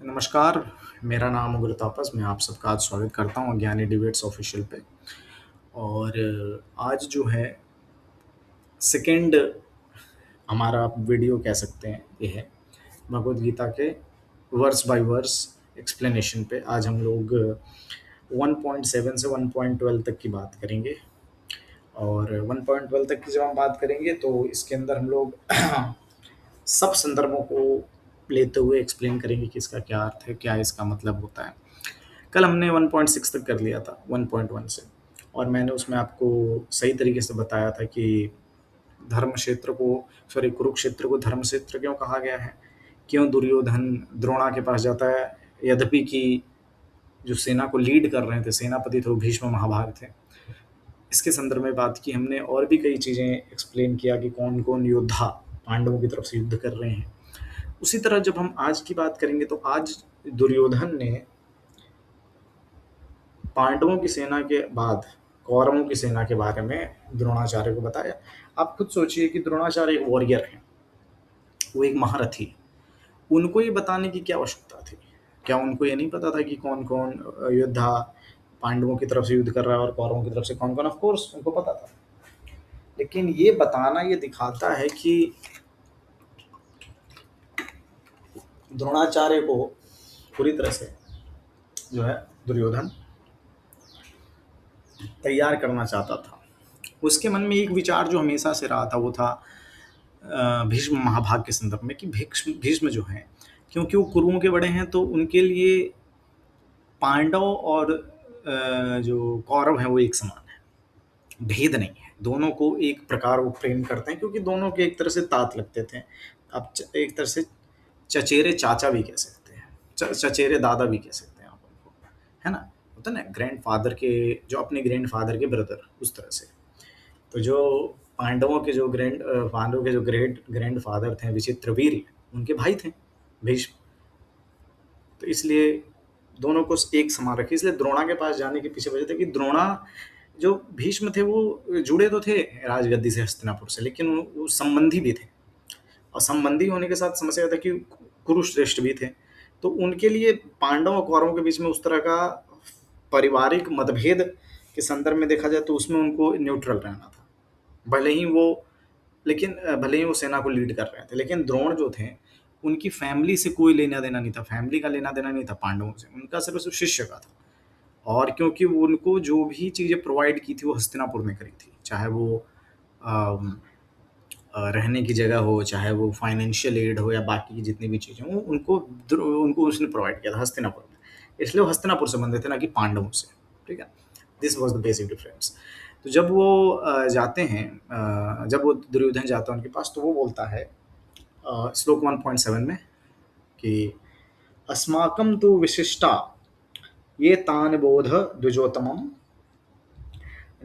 नमस्कार, मेरा नाम उग्र तापस, मैं आप सबका आज स्वागत करता हूँ ज्ञानी डिबेट्स ऑफिशियल पे। और आज जो है सेकंड हमारा आप वीडियो कह सकते हैं, ये है भगवद गीता के वर्स बाय वर्स एक्सप्लेनेशन पे। आज हम लोग 1.7 से 1.12 तक की बात करेंगे। और 1.12 तक की जब हम बात करेंगे तो इसके अंदर हम लोग सब संदर्भों को लेते हुए एक्सप्लेन करेंगे कि इसका क्या अर्थ है, क्या इसका मतलब होता है। कल हमने 1.6 तक कर लिया था 1.1 से, और मैंने उसमें आपको सही तरीके से बताया था कि धर्म क्षेत्र को सॉरी कुरुक्षेत्र को धर्म क्षेत्र क्यों कहा गया है, क्यों दुर्योधन द्रोणा के पास जाता है, यद्यपि कि जो सेना को लीड कर रहे थे सेनापति थे वो भीष्म महाभाग थे। इसके संदर्भ में बात की हमने, और भी कई चीज़ें एक्सप्लेन किया कि कौन कौन योद्धा पांडवों की तरफ से युद्ध कर रहे हैं। उसी तरह जब हम आज की बात करेंगे तो आज दुर्योधन ने पांडवों की सेना के बाद कौरवों की सेना के बारे में द्रोणाचार्य को बताया। आप खुद सोचिए कि द्रोणाचार्य एक वॉरियर हैं, वो एक महारथी है। उनको ये बताने की क्या आवश्यकता थी? क्या उनको ये नहीं पता था कि कौन कौन योद्धा पांडवों की तरफ से युद्ध कर रहा है और कौरवों की तरफ से कौन कौन? ऑफ कोर्स उनको पता था, लेकिन ये बताना ये दिखाता है कि द्रोणाचार्य को पूरी तरह से जो है दुर्योधन तैयार करना चाहता था। उसके मन में एक विचार जो हमेशा से रहा था वो था भीष्म महाभाग के संदर्भ में कि भीष्म भीष्म जो हैं, क्योंकि वो कुरुओं के बड़े हैं तो उनके लिए पांडव और जो कौरव हैं वो एक समान है, भेद नहीं है। दोनों को एक प्रकार वो प्रेम करते हैं क्योंकि दोनों के एक तरह से तात लगते थे। आप एक तरह से चचेरे चाचा भी कह सकते हैं, चचेरे दादा भी कह सकते हैं आप उनको, है ना? होता ना ग्रैंड फादर के, जो अपने ग्रैंड फादर के ब्रदर, उस तरह से। तो जो पांडवों के जो पांडवों के जो ग्रेट ग्रैंड फादर थे विचित्रवीर्य, उनके भाई थे भीष्म। तो इसलिए दोनों को एक समान रखे। इसलिए द्रोणा के पास जाने के पीछे वजह था कि द्रोणा, जो भीष्म थे वो जुड़े तो थे राजगद्दी से हस्तिनापुर से, लेकिन वो संबंधी भी थे, और संबंधी होने के साथ समस्या था कि कुरुश्रेष्ठ भी थे। तो उनके लिए पांडव और कौरवों के बीच में उस तरह का पारिवारिक मतभेद के संदर्भ में देखा जाए तो उसमें उनको न्यूट्रल रहना था। भले ही वो भले ही वो सेना को लीड कर रहे थे, लेकिन द्रोण जो थे उनकी फैमिली से कोई लेना देना नहीं था, फैमिली का लेना देना नहीं था पांडवों से, उनका सिर्फ शिष्य का था। और क्योंकि वो उनको जो भी चीज़ें प्रोवाइड की थी वो हस्तिनापुर ने करी थी, चाहे वो अम, रहने की जगह हो, चाहे वो फाइनेंशियल एड हो, या बाकी की जितनी भी चीज़ें हो, उनको उसने प्रोवाइड किया था हस्तिनापुर में। इसलिए वो हस्तिनापुर से बंधे थे, ना कि पांडवों से। ठीक है, this was the basic difference. तो जब वो जाते हैं, जब वो दुर्योधन जाता है उनके पास, तो वो बोलता है श्लोक 1.7 में कि अस्माकं तु विशिष्टा ये तान बोध द्विजोतमं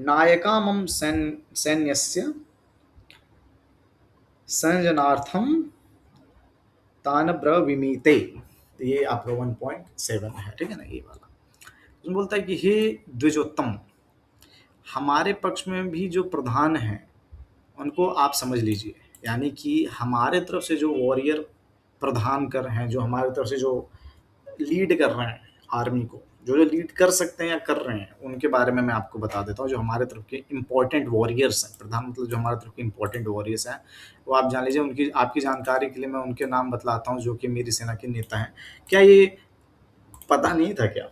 नायकामं सैन्यस्य संजनार्थम तान ब्रवीमीते। तो ये आपका 1.7 है, ठीक है ना, ये वाला। उसमें बोलता है कि हे द्विजोत्तम, हमारे पक्ष में भी जो प्रधान हैं उनको आप समझ लीजिए। यानी कि हमारे तरफ से जो वॉरियर प्रधान कर हैं, जो हमारे तरफ से जो लीड कर रहे हैं आर्मी को, जो जो लीड कर सकते हैं या कर रहे हैं, उनके बारे में मैं आपको बता देता हूँ। जो हमारे तरफ के इंपॉर्टेंट वॉरियर्स हैं, प्रधान मतलब जो हमारे तरफ के इंपॉर्टेंट वॉरियर्स हैं, वो आप जान लीजिए। उनकी आपकी जानकारी के लिए मैं उनके नाम बतलाता हूँ जो कि मेरी सेना के नेता हैं। क्या ये पता नहीं था क्या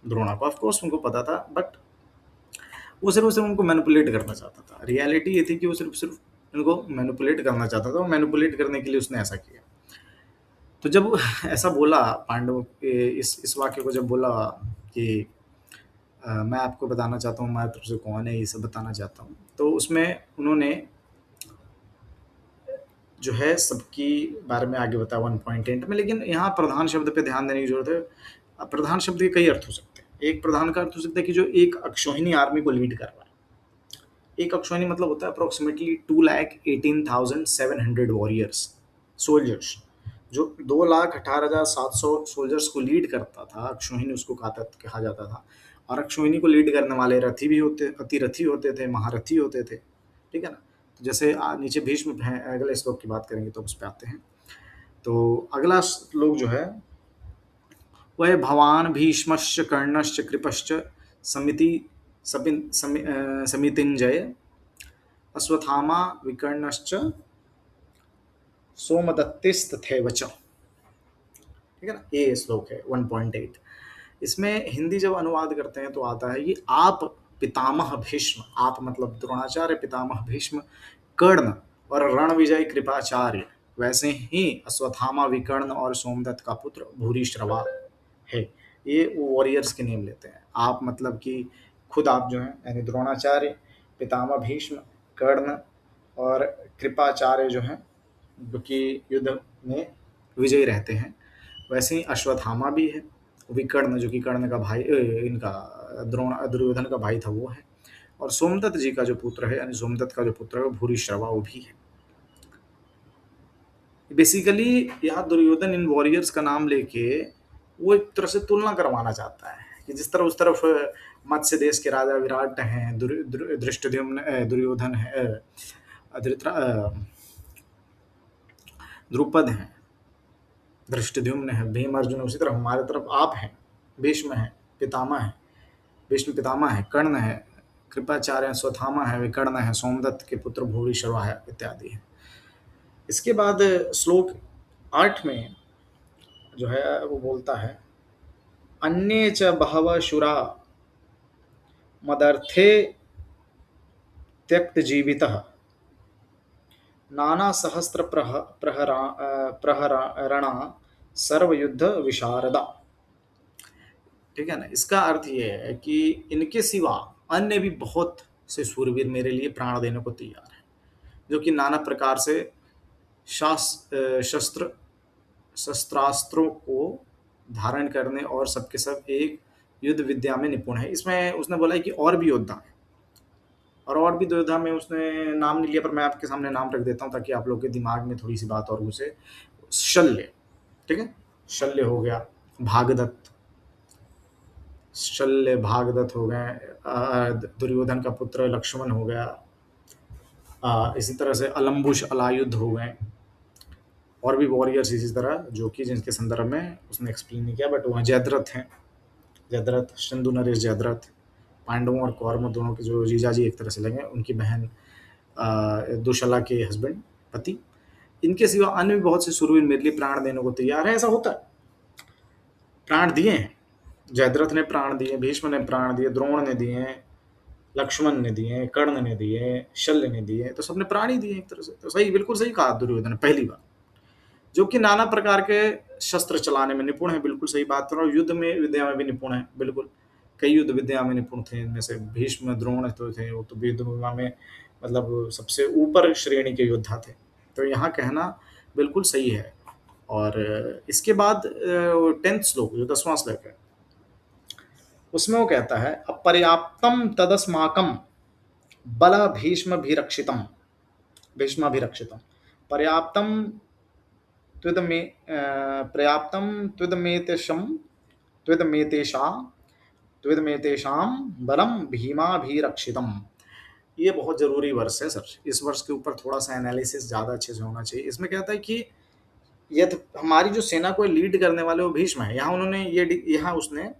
द्रोणा को? ऑफकोर्स उनको पता था, बट वो सिर्फ उनको मैनिपुलेट करना चाहता था। रियलिटी ये थी कि वो सिर्फ उनको मैनिपुलेट करना चाहता था, और मैनिपुलेट करने के लिए उसने ऐसा किया। तो जब ऐसा बोला पांडवों के इस वाक्य को जब बोला कि मैं आपको बताना चाहता हूँ हमारी तरफ से कौन है, ये सब बताना चाहता हूँ, तो उसमें उन्होंने जो है सबकी बारे में आगे बताया 1.8 में। लेकिन यहाँ प्रधान शब्द पे ध्यान देने की जरूरत है। प्रधान शब्द के कई अर्थ हो सकते हैं। एक प्रधान का अर्थ हो सकता है कि जो एक अक्षौहिणी आर्मी को लीड कर रहा है। एक अक्षौहिणी मतलब होता है अप्रोक्सीमेटली 2,18,700 वॉरियर्स, सोल्जर्स। जो 2,18,700 सोल्जर्स को लीड करता था, अक्षौहिणी उसको कहा जाता था। और अक्षौहिणी को लीड करने वाले रथी भी होते, अतिरथी होते थे, महारथी होते थे। ठीक है ना? तो जैसे नीचे भीष्म हैं, अगले श्लोक की बात करेंगे तो उस पर आते हैं। तो अगला श्लोक जो है वह भवान भीष्मश्च कर्णश्च कृपश्च समिति समितिंजय अश्वत्थामा विकर्णश्च सोमदत्तिस्तथैव च। ठीक है ना, ये श्लोक है 1.8। इसमें हिंदी जब अनुवाद करते हैं तो आता है कि आप पितामह भीष्म, आप मतलब द्रोणाचार्य, पितामह भीष्म, कर्ण और रणविजय कृपाचार्य, वैसे ही अश्वत्थामा विकर्ण और सोमदत्त का पुत्र भूरिश्रवा है। ये वॉरियर्स के नेम लेते हैं। आप मतलब कि खुद आप जो हैं, यानी द्रोणाचार्य, पितामह भीष्म, कर्ण और कृपाचार्य जो हैं, जो कि युद्ध में विजयी रहते हैं, वैसे ही अश्वत्थामा भी है। विकर्ण जो कि कर्ण का भाई इनका दुर्योधन का भाई था वो है। और सोमदत्त जी का जो पुत्र है, यानी सोमदत्त का जो पुत्र है वो भूरिश्रवा वो भी है। बेसिकली यहाँ दुर्योधन इन वॉरियर्स का नाम लेके वो एक तरह से तुलना करवाना चाहता है कि जिस तरह उस तरफ मत्स्य देश के राजा विराट हैं, धृष्टद्युम्न, दुर्योधन है, द्रुपद हैं, धृष्टद्युम्न है, भीम अर्जुन, उसी तरह हमारे तरफ आप हैं, भीष्म है, पितामह है, भीष्म पितामह है, कर्ण है, कृपाचार्य है, स्वथामा है, विकर्ण है, सोमदत्त के पुत्र भूरिश्रवा है, इत्यादि है। इसके बाद श्लोक 8 में जो है वो बोलता है, अन्ये च बहवः शूरा मदर्थे त्यक्तजीवितः नाना सहस्त्र प्रहरणा सर्वयुद्ध विशारदा। ठीक है ना, इसका अर्थ ये है कि इनके सिवा अन्य भी बहुत से शूरवीर मेरे लिए प्राण देने को तैयार हैं, जो कि नाना प्रकार से शस्त्र शस्त्रास्त्रों को धारण करने और सबके सब एक युद्ध विद्या में निपुण है। इसमें उसने बोला है कि और भी योद्धा हैं, और भी दो योद्धा में उसने नाम नहीं लिया, पर मैं आपके सामने नाम रख देता हूँ ताकि आप लोग के दिमाग में थोड़ी सी बात और घुसे। शल्य, ठीक है, शल्य हो गया, भागदत्त, शल्य भागदत्त हो गए, दुर्योधन का पुत्र लक्ष्मण हो गया, इसी तरह से अलम्बुश अलायुद्ध हो गए, और भी वॉरियर्स इसी तरह जो कि जिनके संदर्भ में उसने एक्सप्लेन नहीं किया, बट वहाँ जयद्रथ हैं, जयद्रथ, सिंधु नरेश जयद्रथ, पांडवों और कौरवों दोनों के जो जीजाजी एक तरह से लगे, उनकी बहन दुशला के हस्बैंड, पति। इनके सिवा अन्य भी बहुत से शूरवीर मेरे लिए प्राण देने को तैयार है। ऐसा होता है, प्राण दिए हैं, जयद्रथ ने प्राण दिए, भीष्म ने प्राण दिए, द्रोण ने दिए, लक्ष्मण ने दिए, कर्ण ने दिए, शल्य ने दिए, तो सबने प्राण ही दिए एक तरह से। तो सही, बिल्कुल सही कहा दुर्योधन ने पहली बार, जो कि नाना प्रकार के शस्त्र चलाने में निपुण है, बिल्कुल सही बात है, और युद्ध में विद्या में भी निपुण है, बिल्कुल कई युद्ध विद्या में निपुण थे। इनमें से भीष्म, द्रोण तो थे, वो तो युद्ध विद्या में मतलब सबसे ऊपर श्रेणी के योद्धा थे। तो यहाँ कहना बिल्कुल सही है। और इसके बाद 10th श्लोक, जो 10वां श्लोक है, उसमें वो कहता है, अपर्याप्तम तदस्माकम बल भीष्माभिरक्षितम पर्याप्तम त्विदमे पर्याप्तम त्विदमेतेषम त्विदमेतेषा त्विदमेतेषां बलम भीमाभिरक्षितम। ये बहुत जरूरी वर्ष है सर, इस वर्ष के ऊपर थोड़ा सा एनालिसिस ज़्यादा अच्छे से होना चाहिए। इसमें कहता है कि यदि हमारी जो सेना को लीड करने वाले वो भीष्म है, यहाँ उन्होंने यहाँ उसने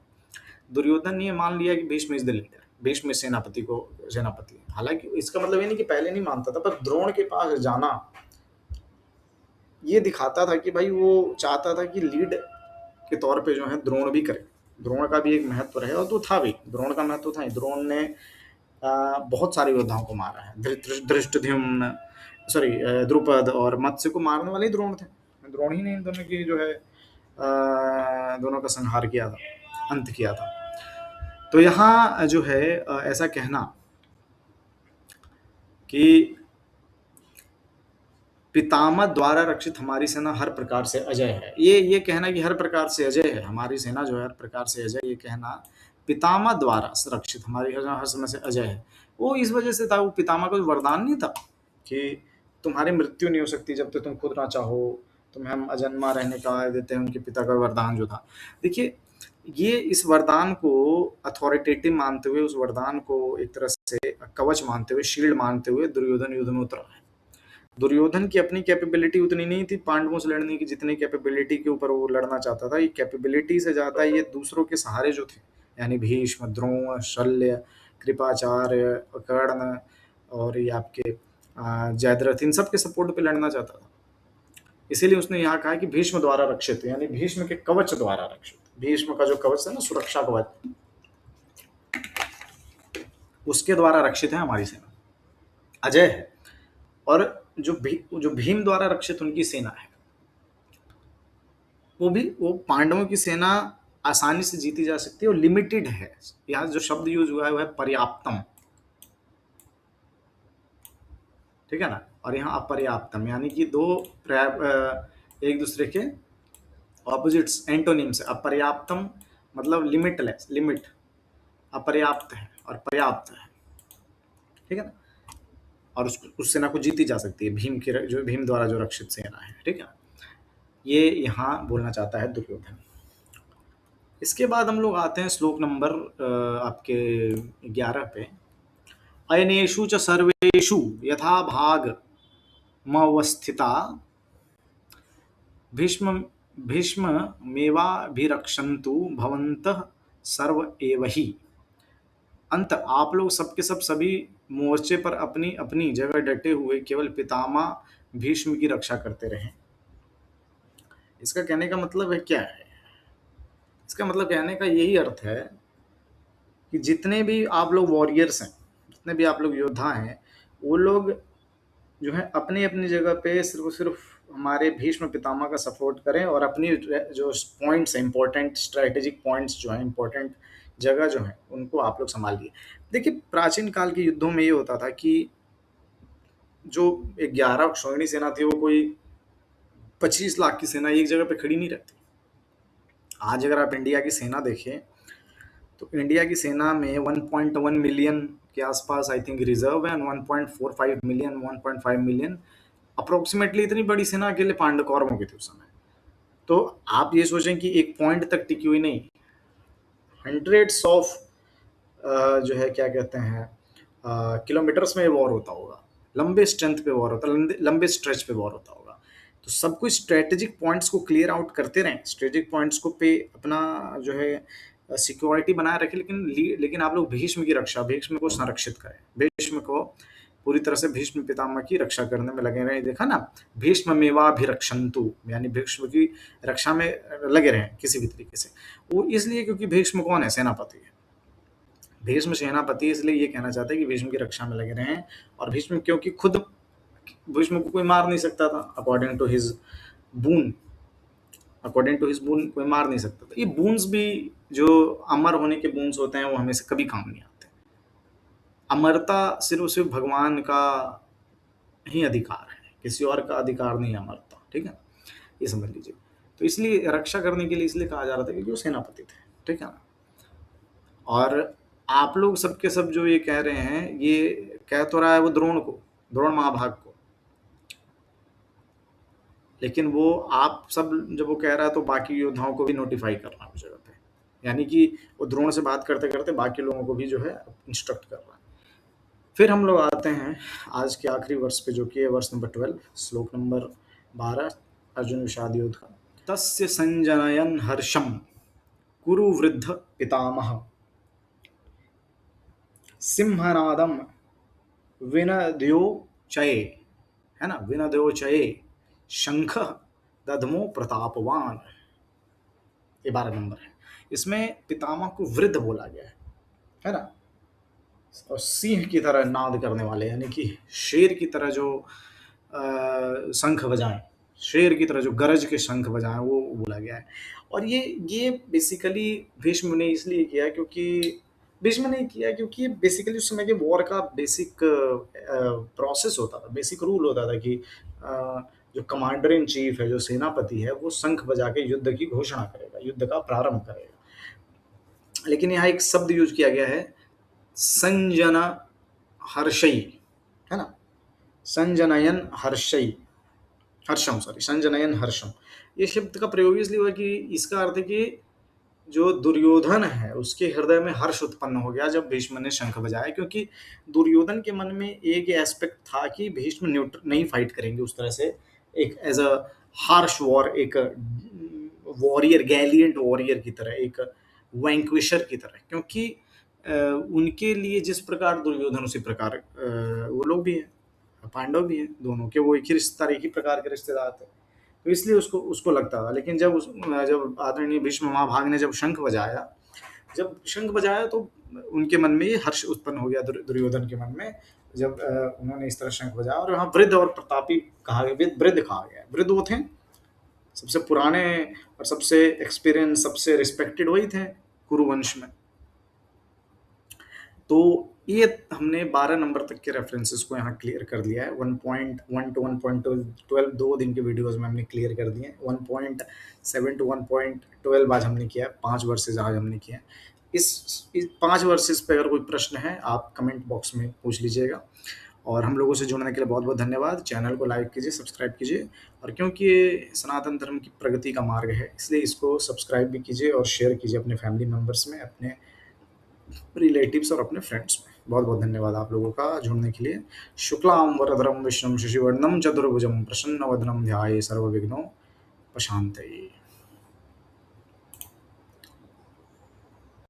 दुर्योधन ने मान लिया कि Bhishma is the leader, Bhishma सेनापति है। हालांकि इसका मतलब ये नहीं कि पहले नहीं मानता था, पर द्रोण के पास जाना ये दिखाता था कि भाई वो चाहता था कि लीड के तौर पे जो है द्रोण भी करे, द्रोण का भी एक महत्व रहे, और तो था भी, द्रोण का महत्व था ही। द्रोण ने बहुत सारे योद्धाओं को मारा है, धृष्टद्युम्न, सॉरी, द्रुपद और मत्स्य को मारने वाले ही द्रोण थे। द्रोण ही ने इन दोनों की जो है दोनों का संहार किया था, अंत किया था। तो यहाँ जो है ऐसा कहना कि पितामह द्वारा रक्षित हमारी सेना हर प्रकार से अजय है, ये कहना कि हर प्रकार से अजय है हमारी सेना, जो है हर प्रकार से अजय, ये कहना पितामह द्वारा रक्षित हमारी हर समय से अजय है, वो इस वजह से था, वो पितामह का वरदान नहीं था कि तुम्हारी मृत्यु नहीं हो सकती जब तक तुम खुद ना चाहो, तुम्हें हम अजन्मा रहने का देते हैं, उनके पिता का वरदान जो था। देखिए, ये इस वरदान को अथॉरिटेटिव मानते हुए, उस वरदान को एक तरह से कवच मानते हुए, शील्ड मानते हुए दुर्योधन युद्ध में उतरा है। दुर्योधन की अपनी कैपेबिलिटी उतनी नहीं थी पांडवों से लड़ने की जितनी कैपेबिलिटी के ऊपर वो लड़ना चाहता था। ये कैपेबिलिटी से ज़्यादा ये दूसरों के सहारे जो थे, यानी भीष्म, द्रोण, शल्य, कृपाचार्य, कर्ण और ये आपके जयद्रथ, इन सब के सपोर्ट पे लड़ना चाहता था। इसीलिए उसने यहाँ कहा कि भीष्म द्वारा रक्षित, यानी भीष्म के कवच द्वारा रक्षित। भीष्म का जो कवच है ना, सुरक्षा कवच, उसके द्वारा रक्षित है हमारी सेना, अजय है। और जो भीम द्वारा रक्षित उनकी सेना है, वो पांडवों की सेना आसानी से जीती जा सकती है और लिमिटेड है। यहाँ जो शब्द यूज हुआ है वो है पर्याप्तम, ठीक है ना। और यहाँ अपर्याप्तम, यानी कि दो एक दूसरे के ऑपोजिट्स, एंटोनिम्स है। अपर्याप्तम मतलब लिमिटलेस, लिमिट, अपर्याप्त है और पर्याप्त है, ठीक है ना। और उस सेना को जीती जा सकती है, जो भीम द्वारा जो रक्षित सेना है, ठीक है। ये यहाँ बोलना चाहता है दुर्योधन। इसके बाद हम लोग आते हैं श्लोक नंबर आपके 11 पे। अयनेषु च सर्वेषु यथा भाग मवस्थिता भीष्म भीष्ममेवाभिरक्षन्तु भवन्तः सर्व एव हि। अंत आप लोग सबके सब सभी मोर्चे पर अपनी अपनी जगह डटे हुए केवल पितामह भीष्म की रक्षा करते रहें। इसका कहने का मतलब है क्या है? इसका मतलब कहने का यही अर्थ है कि जितने भी आप लोग वॉरियर्स हैं, जितने भी आप लोग योद्धा हैं, वो लोग जो है अपनी अपनी जगह पे सिर्फ सिर्फ हमारे भीष्म पितामह का सपोर्ट करें और अपनी जो पॉइंट्स हैं, इंपॉर्टेंट स्ट्रेटेजिक पॉइंट्स जो हैं, इंपॉर्टेंट जगह जो है, उनको आप लोग संभालिए। देखिए, प्राचीन काल के युद्धों में ये होता था कि जो 11 श्रोणी सेना थी, वो कोई 25 लाख की सेना एक जगह पे खड़ी नहीं रहती। आज अगर आप इंडिया की सेना देखें तो इंडिया की सेना में 1.1 मिलियन के आसपास आई थिंक रिजर्व है, 1.45 मिलियन, 1.5 मिलियन अप्रोक्सीमेटली। इतनी बड़ी सेना अकेले पांडव कौरवों की थी उस समय। तो आप ये सोचें कि एक पॉइंट तक टिकी हुई नहीं, हंड्रेड्स ऑफ जो है क्या कहते हैं किलोमीटर्स में वॉर होता होगा, लंबे स्ट्रेंथ पे वॉर होता, लंबे स्ट्रेच पे वॉर होता होगा। तो सब कुछ स्ट्रेटेजिक पॉइंट्स को क्लियर आउट करते रहें, स्ट्रेटेजिक पॉइंट्स को पे अपना जो है सिक्योरिटी बनाए रखें, लेकिन आप लोग भीष्म की रक्षा, भीष्म को संरक्षित करें, भीष्म को पूरी तरह से भीष्म पितामह की रक्षा करने में लगे रहें। देखा ना, भीष्म मेवाभिरक्षन्तु, यानी भीष्म की रक्षा में लगे रहें किसी भी तरीके से। वो इसलिए क्योंकि भीष्म कौन है? सेनापति है। भीष्म सेनापति, इसलिए ये कहना चाहते हैं कि भीष्म की रक्षा में लगे रहें। और भीष्म, क्योंकि खुद भीष्म को कोई मार नहीं सकता था, अकॉर्डिंग टू हिज बून, कोई मार नहीं सकता था। ये बून्स भी जो अमर होने के बून्स होते हैं, वो हमें से कभी काम नहीं आते। अमरता सिर्फ सिर्फ भगवान का ही अधिकार है, किसी और का अधिकार नहीं है अमरता, ठीक है, ये समझ लीजिए। तो इसलिए रक्षा करने के लिए इसलिए कहा जा रहा था क्योंकि वो सेनापति थे, ठीक है ना। और आप लोग सबके सब जो ये कह रहे हैं, ये कह तो रहा है वो द्रोण को, द्रोण महाभाग को, लेकिन वो आप सब जब वो कह रहा है तो बाकी योद्धाओं को भी नोटिफाई कर रहा है उस जगह पे, यानी कि वो द्रोण से बात करते करते बाकी लोगों को भी जो है इंस्ट्रक्ट कर रहा है। फिर हम लोग आते हैं आज के आखिरी वर्ष पे, जो कि है वर्ष नंबर 12, श्लोक नंबर 12, अर्जुन विषाद युद्ध का। तस्य संजनयन हर्षम कुरु वृद्ध पितामह सिंहनादम विनद्यो चये, है ना, विनद्यो चये शंख दधमो प्रतापवान, ये 12 नंबर है। इसमें पितामह को वृद्ध बोला गया है ना। और सिंह की तरह नाद करने वाले, यानी कि शेर की तरह जो शंख बजाएं, शेर की तरह जो गरज के शंख बजाएं, वो बोला गया है। और ये बेसिकली भीष्म ने इसलिए किया क्योंकि भीष्म ने किया क्योंकि ये बेसिकली उस समय के वॉर का बेसिक प्रोसेस होता था, बेसिक रूल होता था कि जो कमांडर इन चीफ है, जो सेनापति है, वो शंख बजा के युद्ध की घोषणा करेगा, युद्ध का प्रारंभ करेगा। लेकिन यहाँ एक शब्द यूज किया गया है, संजन हर्षई, है ना, संजनयन हर्षई, हर्षम, सॉरी, संजनयन हर्षम। ये शब्द का प्रयोग इसलिए हुआ कि इसका अर्थ है कि जो दुर्योधन है उसके हृदय में हर्ष उत्पन्न हो गया जब भीष्म ने शंख बजाया, क्योंकि दुर्योधन के मन में एक एस्पेक्ट था कि भीष्म नहीं फाइट करेंगे उस तरह से, एक एज अ हार्श वॉर, एक वॉरियर, गैलियंट वॉरियर की तरह, एक वैंक्विशर की तरह, क्योंकि उनके लिए जिस प्रकार दुर्योधन उसी प्रकार वो लोग भी हैं, पांडव भी हैं, दोनों के वो एक ही रिश्तेदार, एक ही प्रकार के रिश्तेदार थे। तो इसलिए उसको उसको लगता था। लेकिन जब आदरणीय भीष्म महाभाग ने जब शंख बजाया तो उनके मन में ये हर्ष उत्पन्न हो गया, दुर्योधन के मन में, जब उन्होंने इस तरह शंख बजाया। और यहाँ वृद्ध और प्रतापी कहा गया, वृद्ध कहा गया, वृद्ध वो थे सबसे पुराने और सबसे एक्सपीरियंस, सबसे रिस्पेक्टेड वही थे कुरुवंश में। तो ये हमने 12 नंबर तक के रेफरेंसेस को यहाँ क्लियर कर दिया है। 1.1 टू 1.12 2 दिन के वीडियोस में हमने क्लियर कर दिए हैं। 1.7 टू 1.12 आज हमने किया है, 5 वर्सेस आज हमने किया है। इस 5 वर्सेस पे अगर कोई प्रश्न है आप कमेंट बॉक्स में पूछ लीजिएगा। और हम लोगों से जुड़ने के लिए बहुत बहुत धन्यवाद। चैनल को लाइक कीजिए, सब्सक्राइब कीजिए, और क्योंकि ये सनातन धर्म की प्रगति का मार्ग है इसलिए इसको सब्सक्राइब भी कीजिए और शेयर कीजिए अपने फैमिली मेम्बर्स में, अपने रिलेटिव्स और अपने फ्रेंड्स में। बहुत बहुत धन्यवाद आप लोगों का जुड़ने के लिए। शुक्लां वरदरम विष्णुं शशिवर्णं चतुर्भुजं प्रसन्नवदनं ध्याये सर्वविघ्नोपशान्तये।